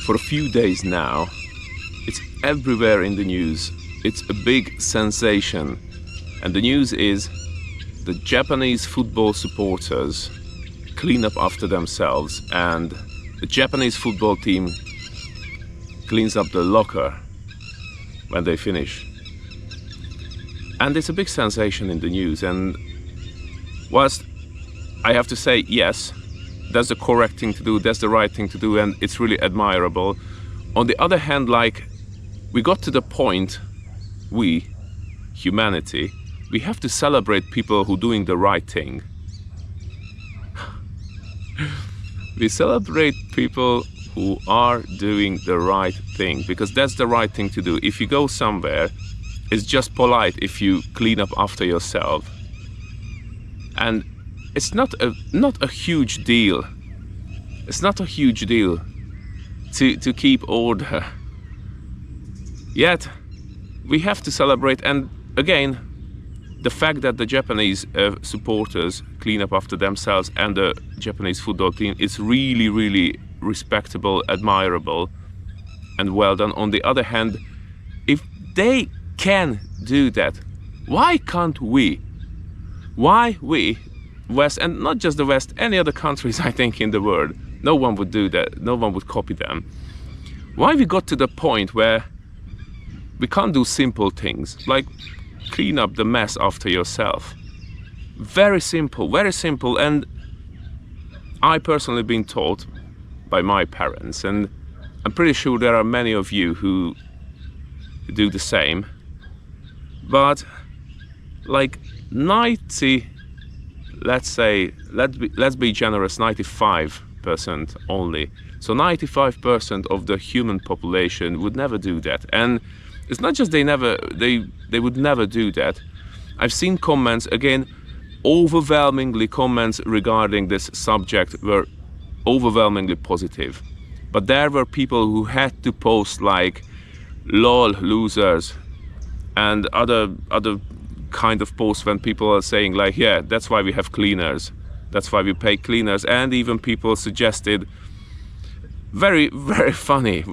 for a few days now. It's everywhere in the news. It's a big sensation. And the news is the Japanese football supporters clean up after themselves, and the Japanese football team cleans up the locker when they finish. And it's a big sensation in the news. And whilst I have to say, yes, that's the correct thing to do, that's the right thing to do, and it's really admirable. On the other hand, like, we got to the point, we, humanity, we have to celebrate people who are doing the right thing. We celebrate people who are doing the right thing, because that's the right thing to do. If you go somewhere, it's just polite if you clean up after yourself. And it's not a huge deal. It's not a huge deal to keep order. Yet, we have to celebrate. And again, the fact that the Japanese supporters clean up after themselves and the Japanese football team is really, really respectable, admirable, and well done. On the other hand, if they can do that, why can't we? Why we, West, and not just the West, any other countries, I think, in the world, no one would do that, no one would copy them. Why we got to the point where we can't do simple things, like clean up the mess after yourself? Very simple, and I personally been taught by my parents, and I'm pretty sure there are many of you who do the same. But like 90, let's be generous, 95% only. So 95% of the human population would never do that. And it's not just they would never do that. I've seen comments, again, overwhelmingly comments regarding this subject were overwhelmingly positive. But there were people who had to post like, lol, losers, and other kind of posts when people are saying like, yeah, that's why we have cleaners, that's why we pay cleaners. And even people suggested, very, very funny,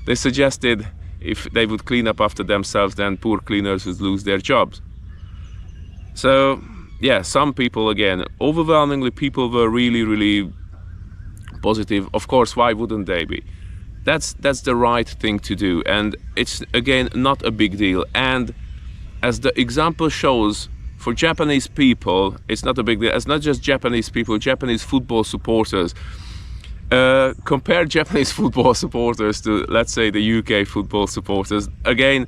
they suggested if they would clean up after themselves, then poor cleaners would lose their jobs. So yeah, some people, again, overwhelmingly people were really, really positive. Of course, why wouldn't they be? That's the right thing to do, and it's, again, not a big deal. And as the example shows, for Japanese people, it's not a big deal. It's not just Japanese people, Japanese football supporters. Compare Japanese football supporters to, let's say, the UK football supporters. Again,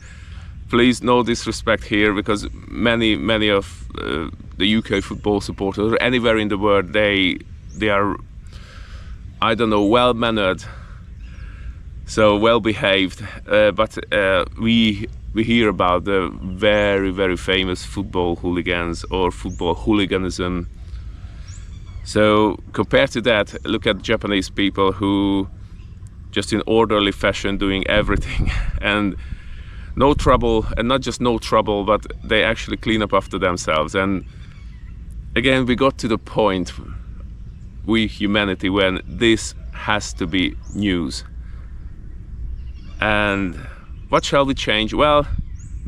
please, no disrespect here, because many of the UK football supporters, or anywhere in the world, they are, I don't know, well-mannered, so well-behaved. But we hear about the very, very famous football hooligans or football hooliganism. So compared to that, look at Japanese people who just in orderly fashion doing everything and no trouble, and not just no trouble, but they actually clean up after themselves. And again, we got to the point, we humanity, when this has to be news. And what shall we change? Well,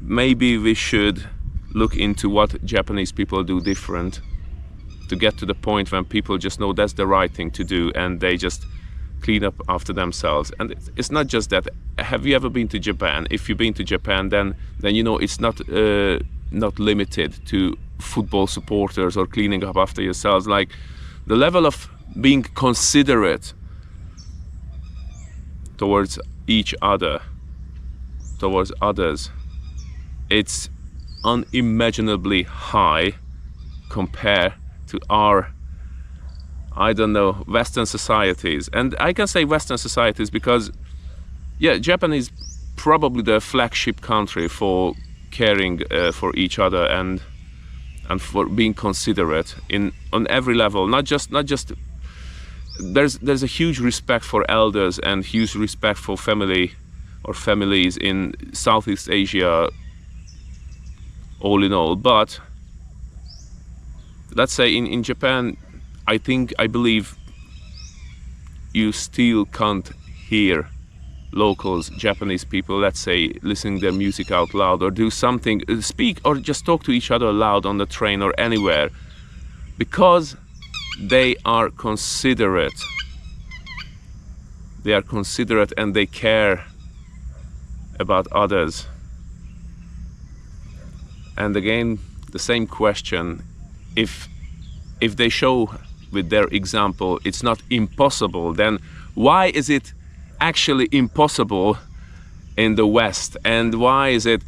maybe we should look into what Japanese people do different, to get to the point when people just know that's the right thing to do and they just clean up after themselves. And it's not just that. Have you ever been to Japan? If you've been to Japan, then you know it's not limited to football supporters or cleaning up after yourselves. Like, the level of being considerate towards each other, towards others, it's unimaginably high compared to our, I don't know, Western societies. And I can say Western societies because, yeah, Japan is probably the flagship country for caring for each other and for being considerate on every level. Not just there's a huge respect for elders and huge respect for family or families in Southeast Asia, all in all. But let's say in Japan, I believe you still can't hear locals, Japanese people, let's say, listening their music out loud, or do something, speak or just talk to each other loud on the train or anywhere, because they are considerate. They are considerate and they care about others. And again, the same question, if they show with their example it's not impossible, then why is it actually impossible in the West? And why is it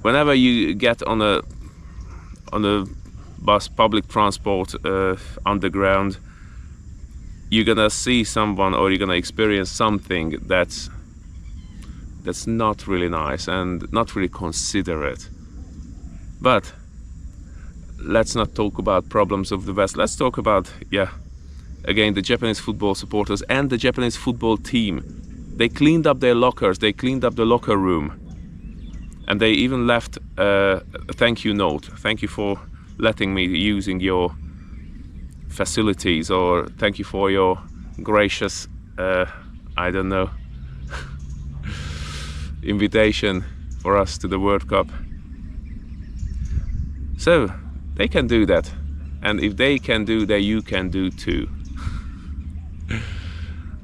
whenever you get on a bus, public transport, underground, you're gonna see someone or you're gonna experience something that's not really nice and not really considerate. But let's not talk about problems of the West. Let's talk about, again, the Japanese football supporters and the Japanese football team. They cleaned up their lockers, they cleaned up the locker room, and they even left a thank you note. Thank you for letting me using your facilities, or thank you for your gracious, I don't know, invitation for us to the World Cup. So they can do that, and if they can do that, you can do too.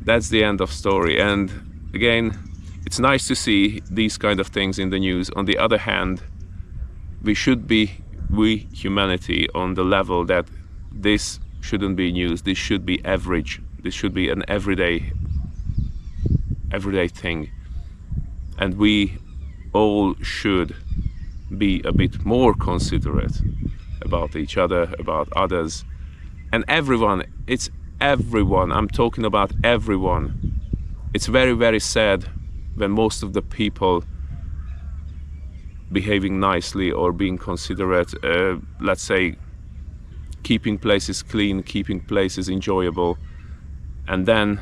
That's the end of story. And again, it's nice to see these kind of things in the news. On the other hand, we humanity, on the level that this shouldn't be news. This should be average. This should be an everyday thing, and we all should be a bit more considerate about each other, about others, and everyone. It's everyone. I'm talking about everyone. It's very, very sad when most of the people behaving nicely or being considerate, let's say, keeping places clean, keeping places enjoyable, and then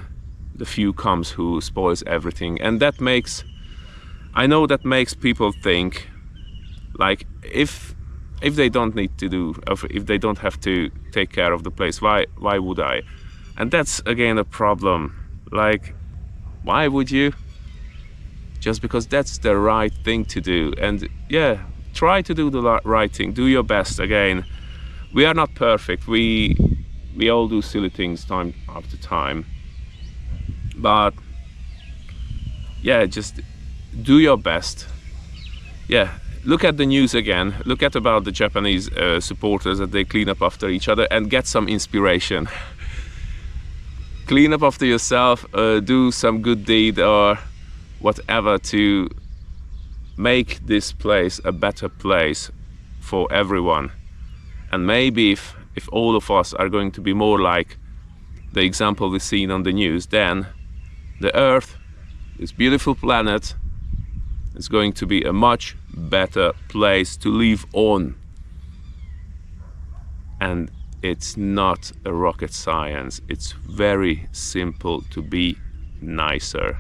the few comes who spoils everything. And that makes, I know that makes people think, like, if they don't need to do, if they don't have to take care of the place, why would I? And that's again a problem. Like, why would you? Just because that's the right thing to do. And try to do the right thing. Do your best. Again, we are not perfect. We all do silly things time after time. But just do your best. Look at the news again. Look at about the Japanese supporters, that they clean up after each other, and get some inspiration. Clean up after yourself, do some good deed or whatever to make this place a better place for everyone. And maybe if all of us are going to be more like the example we've seen on the news, then the Earth, this beautiful planet, is going to be a much better place to live on. And it's not a rocket science. It's very simple to be nicer.